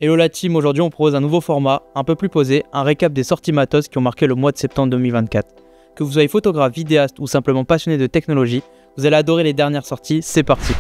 Hello la team, aujourd'hui on propose un nouveau format, un peu plus posé, un récap des sorties matos qui ont marqué le mois de septembre 2024. Que vous soyez photographe, vidéaste ou simplement passionné de technologie, vous allez adorer les dernières sorties, c'est parti.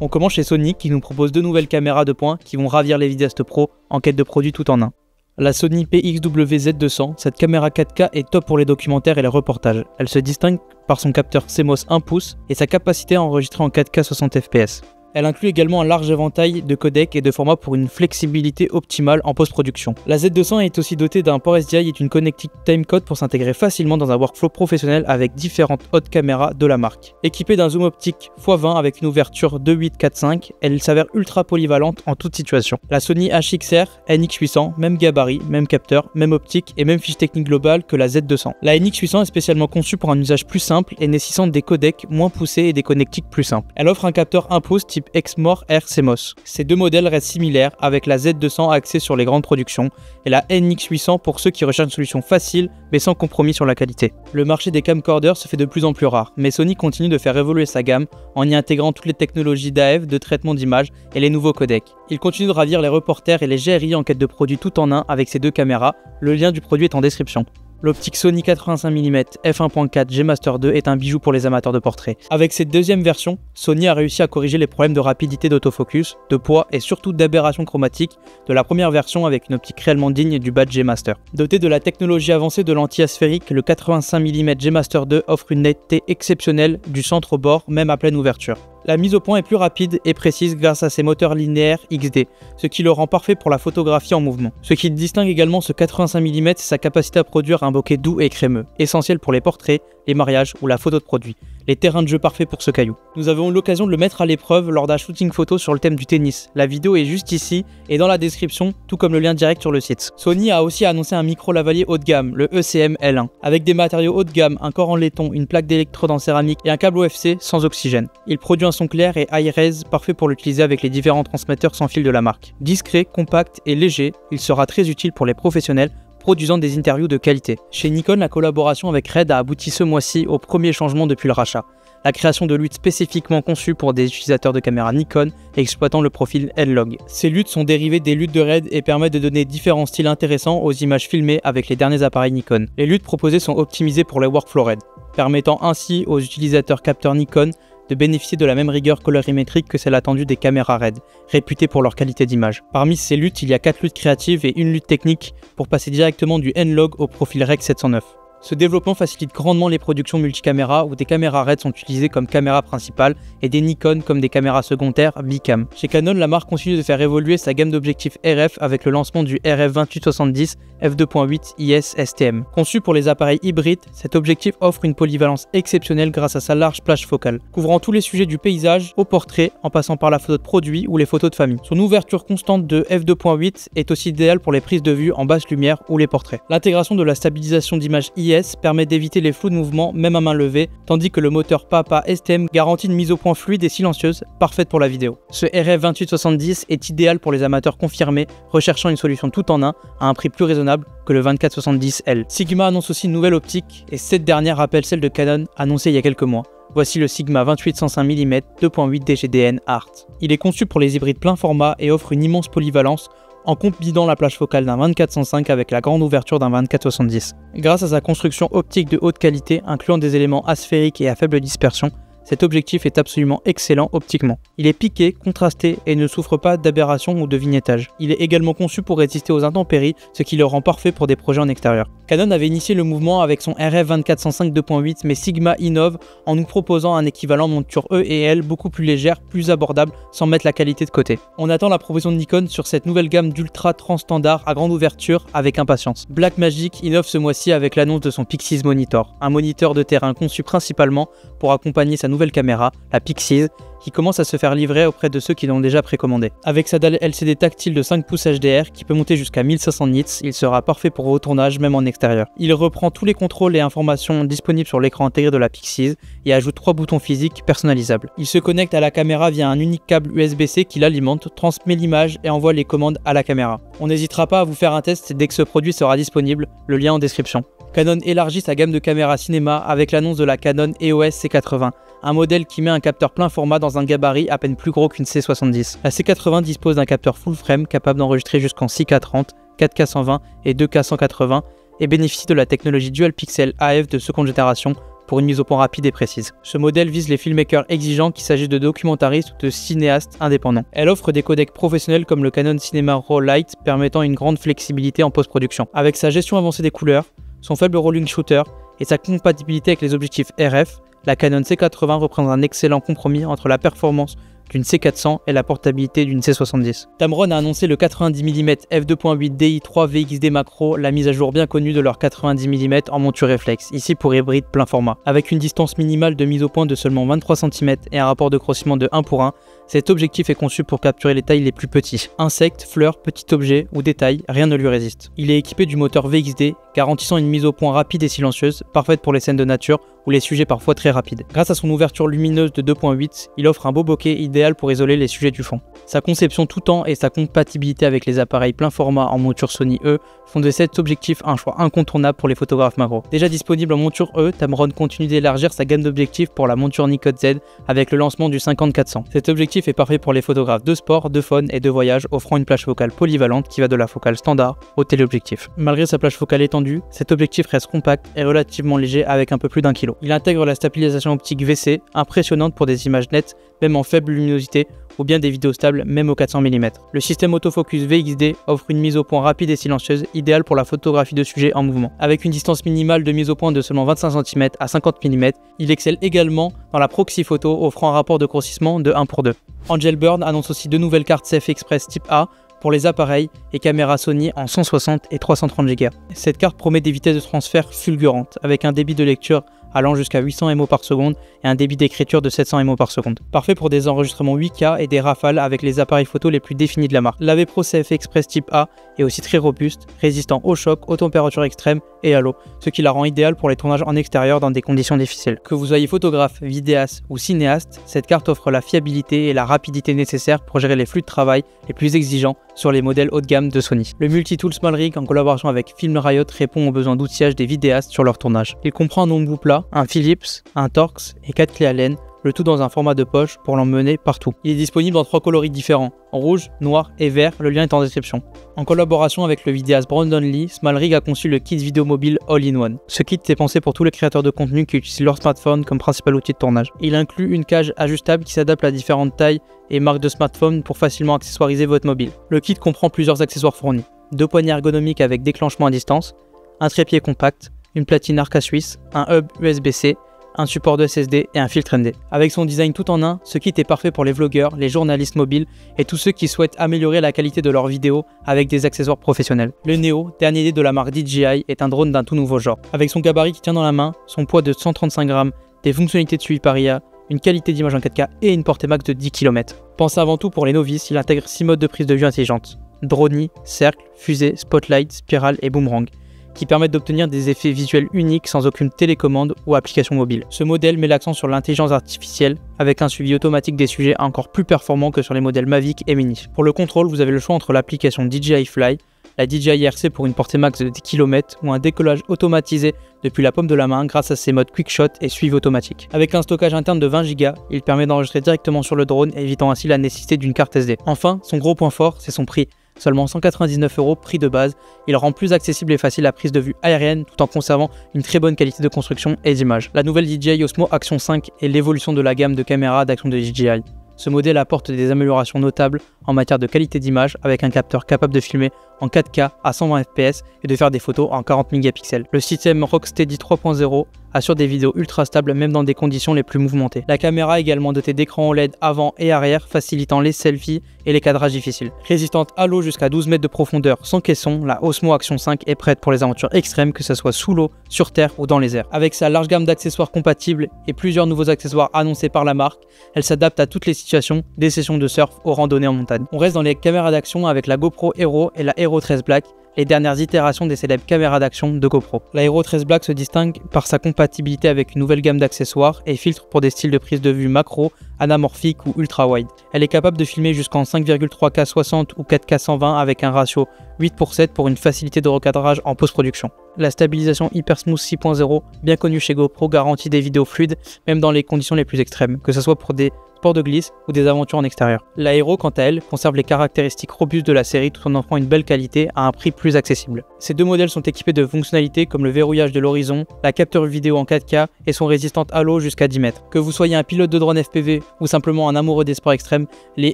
On commence chez Sony qui nous propose deux nouvelles caméras de pointe qui vont ravir les vidéastes pros en quête de produits tout en un. La Sony PXW-Z200, cette caméra 4K est top pour les documentaires et les reportages. Elle se distingue par son capteur CMOS 1 pouce et sa capacité à enregistrer en 4K 60 fps. Elle inclut également un large éventail de codecs et de formats pour une flexibilité optimale en post-production. La Z200 est aussi dotée d'un port SDI et d'une connectique timecode pour s'intégrer facilement dans un workflow professionnel avec différentes hautes caméras de la marque. Équipée d'un zoom optique x20 avec une ouverture 2.8-4.5, elle s'avère ultra polyvalente en toute situation. La Sony HXR NX800, même gabarit, même capteur, même optique et même fiche technique globale que la Z200. La NX800 est spécialement conçue pour un usage plus simple et nécessitant des codecs moins poussés et des connectiques plus simples. Elle offre un capteur 1 pouce type Exmor R CMOS. Ces deux modèles restent similaires avec la Z200 axée sur les grandes productions et la NX800 pour ceux qui recherchent une solution facile mais sans compromis sur la qualité. Le marché des camcorders se fait de plus en plus rare, mais Sony continue de faire évoluer sa gamme en y intégrant toutes les technologies d'AF, de traitement d'image et les nouveaux codecs. Il continue de ravir les reporters et les GRI en quête de produits tout en un avec ces deux caméras. Le lien du produit est en description. L'optique Sony 85 mm f1.4 G Master 2 est un bijou pour les amateurs de portraits. Avec cette deuxième version, Sony a réussi à corriger les problèmes de rapidité d'autofocus, de poids et surtout d'aberration chromatique de la première version avec une optique réellement digne du badge G Master. Doté de la technologie avancée de lentille asphérique, le 85 mm G Master 2 offre une netteté exceptionnelle du centre au bord, même à pleine ouverture. La mise au point est plus rapide et précise grâce à ses moteurs linéaires XD, ce qui le rend parfait pour la photographie en mouvement. Ce qui distingue également ce 85 mm, c'est sa capacité à produire un bokeh doux et crémeux, essentiel pour les portraits, les mariages ou la photo de produit. Les terrains de jeu parfaits pour ce caillou. Nous avons eu l'occasion de le mettre à l'épreuve lors d'un shooting photo sur le thème du tennis. La vidéo est juste ici et dans la description, tout comme le lien direct sur le site. Sony a aussi annoncé un micro lavalier haut de gamme, le ECM L1, avec des matériaux haut de gamme, un corps en laiton, une plaque d'électrode en céramique et un câble OFC sans oxygène. Il produit un son clair et high res parfait pour l'utiliser avec les différents transmetteurs sans fil de la marque. Discret, compact et léger, il sera très utile pour les professionnels produisant des interviews de qualité. Chez Nikon, la collaboration avec Red a abouti ce mois-ci au premier changement depuis le rachat. La création de luttes spécifiquement conçues pour des utilisateurs de caméras Nikon exploitant le profil N-Log. Ces luttes sont dérivées des luttes de Red et permettent de donner différents styles intéressants aux images filmées avec les derniers appareils Nikon. Les luttes proposées sont optimisées pour les workflows Red, permettant ainsi aux utilisateurs capteurs Nikon de bénéficier de la même rigueur colorimétrique que celle attendue des caméras RED, réputées pour leur qualité d'image. Parmi ces luttes, il y a 4 luttes créatives et une lutte technique pour passer directement du N-Log au profil Rec 709. Ce développement facilite grandement les productions multicaméras où des caméras RED sont utilisées comme caméra principale et des Nikon comme des caméras secondaires Bicam. Chez Canon, la marque continue de faire évoluer sa gamme d'objectifs RF avec le lancement du RF2870 f2.8 IS STM. Conçu pour les appareils hybrides, cet objectif offre une polyvalence exceptionnelle grâce à sa large plage focale, couvrant tous les sujets du paysage au portrait en passant par la photo de produit ou les photos de famille. Son ouverture constante de f2.8 est aussi idéale pour les prises de vue en basse lumière ou les portraits. L'intégration de la stabilisation d'image IS permet d'éviter les flous de mouvement même à main levée, tandis que le moteur PAPA STM garantit une mise au point fluide et silencieuse, parfaite pour la vidéo. Ce RF2870 est idéal pour les amateurs confirmés recherchant une solution tout en un à un prix plus raisonnable que le 2470L. Sigma annonce aussi une nouvelle optique et cette dernière rappelle celle de Canon annoncée il y a quelques mois. Voici le Sigma 28-105 mm 2.8 DGDN Art. Il est conçu pour les hybrides plein format et offre une immense polyvalence en combinant la plage focale d'un 24-105 avec la grande ouverture d'un 24-70. Grâce à sa construction optique de haute qualité, incluant des éléments asphériques et à faible dispersion, cet objectif est absolument excellent optiquement. Il est piqué, contrasté et ne souffre pas d'aberration ou de vignettage. Il est également conçu pour résister aux intempéries, ce qui le rend parfait pour des projets en extérieur. Canon avait initié le mouvement avec son RF24-105 2.8, mais Sigma innove en nous proposant un équivalent monture E et L beaucoup plus légère, plus abordable, sans mettre la qualité de côté. On attend la proposition de Nikon sur cette nouvelle gamme d'ultra transstandard à grande ouverture avec impatience. Blackmagic innove ce mois-ci avec l'annonce de son Pixies Monitor, un moniteur de terrain conçu principalement pour accompagner sa nouvelle caméra, la Pixies, qui commence à se faire livrer auprès de ceux qui l'ont déjà précommandé. Avec sa dalle LCD tactile de 5 pouces HDR qui peut monter jusqu'à 1500 nits, il sera parfait pour vos tournages même en extérieur. Il reprend tous les contrôles et informations disponibles sur l'écran intégré de la Pixies et ajoute 3 boutons physiques personnalisables. Il se connecte à la caméra via un unique câble USB-C qui l'alimente, transmet l'image et envoie les commandes à la caméra. On n'hésitera pas à vous faire un test dès que ce produit sera disponible, le lien en description. Canon élargit sa gamme de caméras cinéma avec l'annonce de la Canon EOS C80, un modèle qui met un capteur plein format dans dans un gabarit à peine plus gros qu'une C70. La C80 dispose d'un capteur full frame capable d'enregistrer jusqu'en 6K 30, 4K 120 et 2K 180 et bénéficie de la technologie Dual Pixel AF de seconde génération pour une mise au point rapide et précise. Ce modèle vise les filmmakers exigeants qu'il s'agisse de documentaristes ou de cinéastes indépendants. Elle offre des codecs professionnels comme le Canon Cinema Raw Lite permettant une grande flexibilité en post-production. Avec sa gestion avancée des couleurs, son faible rolling shooter et sa compatibilité avec les objectifs RF, la Canon C80 représente un excellent compromis entre la performance d'une C400 et la portabilité d'une C70. Tamron a annoncé le 90 mm f2.8 DI3 VXD Macro, la mise à jour bien connue de leur 90 mm en monture réflexe, ici pour hybride plein format. Avec une distance minimale de mise au point de seulement 23 cm et un rapport de grossissement de 1:1, cet objectif est conçu pour capturer les tailles les plus petits. Insectes, fleurs, petits objets ou détails, rien ne lui résiste. Il est équipé du moteur VXD, garantissant une mise au point rapide et silencieuse, parfaite pour les scènes de nature ou les sujets parfois très rapides. Grâce à son ouverture lumineuse de 2.8, il offre un beau bokeh idéal pour isoler les sujets du fond. Sa conception tout temps et sa compatibilité avec les appareils plein format en monture Sony E font de cet objectif un choix incontournable pour les photographes macro. Déjà disponible en monture E, Tamron continue d'élargir sa gamme d'objectifs pour la monture Nikon Z avec le lancement du 50-400. Cet objectif est parfait pour les photographes de sport, de fun et de voyage, offrant une plage focale polyvalente qui va de la focale standard au téléobjectif. Malgré sa plage focale étendue, cet objectif reste compact et relativement léger avec un peu plus d'1 kg. Il intègre la stabilisation optique VC, impressionnante pour des images nettes, même en faible luminosité, ou bien des vidéos stables, même au 400 mm. Le système autofocus VXD offre une mise au point rapide et silencieuse, idéale pour la photographie de sujets en mouvement. Avec une distance minimale de mise au point de seulement 25 cm à 50 mm, il excelle également dans la proxy photo, offrant un rapport de grossissement de 1:2. Angel Bird annonce aussi deux nouvelles cartes CF Express Type A pour les appareils et caméras Sony en 160 et 330 Go. Cette carte promet des vitesses de transfert fulgurantes, avec un débit de lecture allant jusqu'à 800 MO par seconde et un débit d'écriture de 700 MO par seconde. Parfait pour des enregistrements 8K et des rafales avec les appareils photo les plus définis de la marque. L'AV Pro CF Express Type A est aussi très robuste, résistant au choc, aux températures extrêmes et à l'eau, ce qui la rend idéale pour les tournages en extérieur dans des conditions difficiles. Que vous soyez photographe, vidéaste ou cinéaste, cette carte offre la fiabilité et la rapidité nécessaires pour gérer les flux de travail les plus exigeants sur les modèles haut de gamme de Sony. Le multi-tool Small Rig en collaboration avec Film Riot répond aux besoins d'outillage des vidéastes sur leur tournage. Il comprend un nombre plat, un Philips, un Torx et 4 clés Allen, le tout dans un format de poche pour l'emmener partout. Il est disponible dans 3 coloris différents, en rouge, noir et vert, le lien est en description. En collaboration avec le vidéaste Brandon Lee, Small Rig a conçu le kit vidéo mobile All-in-One. Ce kit est pensé pour tous les créateurs de contenu qui utilisent leur smartphone comme principal outil de tournage. Il inclut une cage ajustable qui s'adapte à différentes tailles et marques de smartphone pour facilement accessoiriser votre mobile. Le kit comprend plusieurs accessoires fournis. 2 poignées ergonomiques avec déclenchement à distance, un trépied compact, une platine Arca suisse, un hub USB-C, un support de SSD et un filtre ND. Avec son design tout en un, ce kit est parfait pour les vlogueurs, les journalistes mobiles et tous ceux qui souhaitent améliorer la qualité de leurs vidéos avec des accessoires professionnels. Le Neo, dernier né de la marque DJI, est un drone d'un tout nouveau genre. Avec son gabarit qui tient dans la main, son poids de 135 grammes, des fonctionnalités de suivi par IA, une qualité d'image en 4K et une portée max de 10 km. Pensé avant tout pour les novices, il intègre 6 modes de prise de vue intelligente: Drone, cercle, fusée, spotlight, spirale et boomerang, qui permettent d'obtenir des effets visuels uniques sans aucune télécommande ou application mobile. Ce modèle met l'accent sur l'intelligence artificielle avec un suivi automatique des sujets encore plus performant que sur les modèles Mavic et Mini. Pour le contrôle, vous avez le choix entre l'application DJI Fly, la DJI RC pour une portée max de 10 km ou un décollage automatisé depuis la paume de la main grâce à ses modes Quick Shot et suivi automatique. Avec un stockage interne de 20 Go, il permet d'enregistrer directement sur le drone, évitant ainsi la nécessité d'une carte SD. Enfin, son gros point fort, c'est son prix. Seulement 199 € prix de base, il rend plus accessible et facile la prise de vue aérienne tout en conservant une très bonne qualité de construction et d'image. La nouvelle DJI Osmo Action 5 est l'évolution de la gamme de caméras d'action de DJI. Ce modèle apporte des améliorations notables en matière de qualité d'image avec un capteur capable de filmer en 4K à 120 fps et de faire des photos en 40 mégapixels. Le système Rocksteady 3.0 assure des vidéos ultra stables même dans des conditions les plus mouvementées. La caméra est également dotée d'écrans OLED avant et arrière facilitant les selfies et les cadrages difficiles. Résistante à l'eau jusqu'à 12 mètres de profondeur sans caisson, la Osmo Action 5 est prête pour les aventures extrêmes, que ce soit sous l'eau, sur terre ou dans les airs. Avec sa large gamme d'accessoires compatibles et plusieurs nouveaux accessoires annoncés par la marque, elle s'adapte à toutes les situations, des sessions de surf aux randonnées en montagne. On reste dans les caméras d'action avec la GoPro Hero et la Hero 13 Black, les dernières itérations des célèbres caméras d'action de GoPro. La Hero 13 Black se distingue par sa compatibilité avec une nouvelle gamme d'accessoires et filtres pour des styles de prise de vue macro, anamorphique ou ultra wide. Elle est capable de filmer jusqu'en 5,3K 60 ou 4K 120 avec un ratio 8:7 pour une facilité de recadrage en post-production. La stabilisation Hypersmooth 6.0, bien connue chez GoPro, garantit des vidéos fluides même dans les conditions les plus extrêmes, que ce soit pour des sports de glisse ou des aventures en extérieur. La Hero, quant à elle, conserve les caractéristiques robustes de la série tout en offrant une belle qualité à un prix plus accessible. Ces deux modèles sont équipés de fonctionnalités comme le verrouillage de l'horizon, la capture vidéo en 4K et sont résistantes à l'eau jusqu'à 10 mètres. Que vous soyez un pilote de drone FPV ou simplement un amoureux des sports extrêmes, les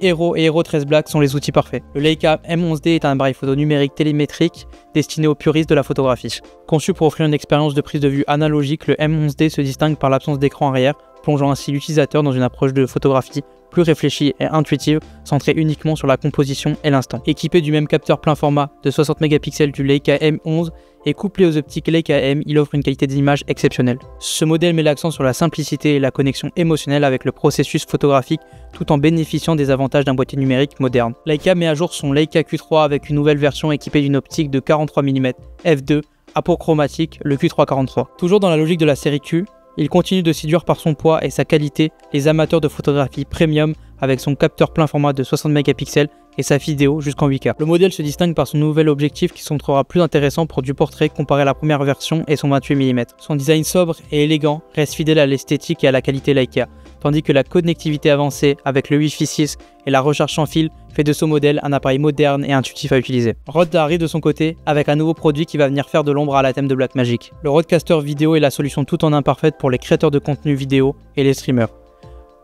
Hero et Hero 13 Black sont les outils parfaits. Le Leica M11D est un appareil photo numérique télémétrique destiné aux puristes de la photographie. Conçu pour offrir une expérience de prise de vue analogique, le M11D se distingue par l'absence d'écran arrière, plongeant ainsi l'utilisateur dans une approche de photographie plus réfléchie et intuitive, centrée uniquement sur la composition et l'instant. Équipé du même capteur plein format de 60 mégapixels du Leica M11 et couplé aux optiques Leica M, il offre une qualité d'image exceptionnelle. Ce modèle met l'accent sur la simplicité et la connexion émotionnelle avec le processus photographique tout en bénéficiant des avantages d'un boîtier numérique moderne. Leica met à jour son Leica Q3 avec une nouvelle version équipée d'une optique de 43 mm f2 apochromatique, le Q343. Toujours dans la logique de la série Q, il continue de séduire par son poids et sa qualité les amateurs de photographie premium avec son capteur plein format de 60 mégapixels et sa vidéo jusqu'en 8K. Le modèle se distingue par son nouvel objectif qui se montrera plus intéressant pour du portrait comparé à la première version et son 28 mm. Son design sobre et élégant reste fidèle à l'esthétique et à la qualité Leica, tandis que la connectivité avancée avec le Wi-Fi 6 et la recharge sans fil fait de ce modèle un appareil moderne et intuitif à utiliser. Rode arrive de son côté avec un nouveau produit qui va venir faire de l'ombre à la thème de Blackmagic. Le Rodecaster vidéo est la solution tout en un parfaite pour les créateurs de contenu vidéo et les streamers.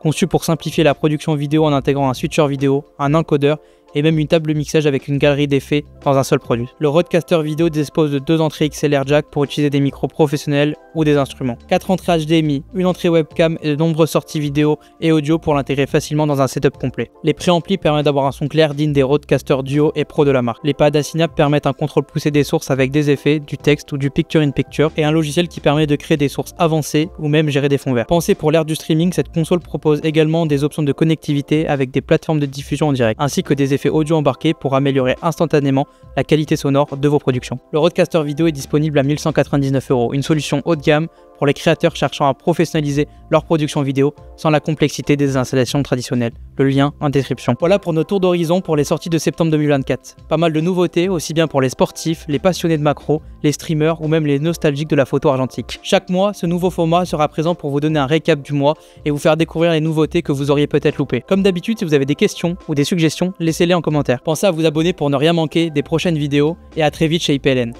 Conçu pour simplifier la production vidéo en intégrant un switcher vidéo, un encodeur et même une table de mixage avec une galerie d'effets dans un seul produit. Le Rodecaster vidéo dispose de 2 entrées XLR jack pour utiliser des micros professionnels ou des instruments, 4 entrées HDMI, une entrée webcam et de nombreuses sorties vidéo et audio pour l'intégrer facilement dans un setup complet. Les préamplis permettent d'avoir un son clair digne des Rodecaster Duo et Pro de la marque. Les pads Asynap permettent un contrôle poussé des sources avec des effets, du texte ou du picture-in-picture et un logiciel qui permet de créer des sources avancées ou même gérer des fonds verts. Pensée pour l'ère du streaming, cette console propose également des options de connectivité avec des plateformes de diffusion en direct, ainsi que des effets audio embarqués pour améliorer instantanément la qualité sonore de vos productions. Le Rodecaster vidéo est disponible à 1199 €, une solution haut de gamme pour les créateurs cherchant à professionnaliser leur production vidéo sans la complexité des installations traditionnelles. Le lien en description. Voilà pour nos tours d'horizon pour les sorties de septembre 2024. Pas mal de nouveautés, aussi bien pour les sportifs, les passionnés de macro, les streamers ou même les nostalgiques de la photo argentique. Chaque mois, ce nouveau format sera présent pour vous donner un récap du mois et vous faire découvrir les nouveautés que vous auriez peut-être loupées. Comme d'habitude, si vous avez des questions ou des suggestions, laissez-les en commentaire. Pensez à vous abonner pour ne rien manquer des prochaines vidéos et à très vite chez IPLN.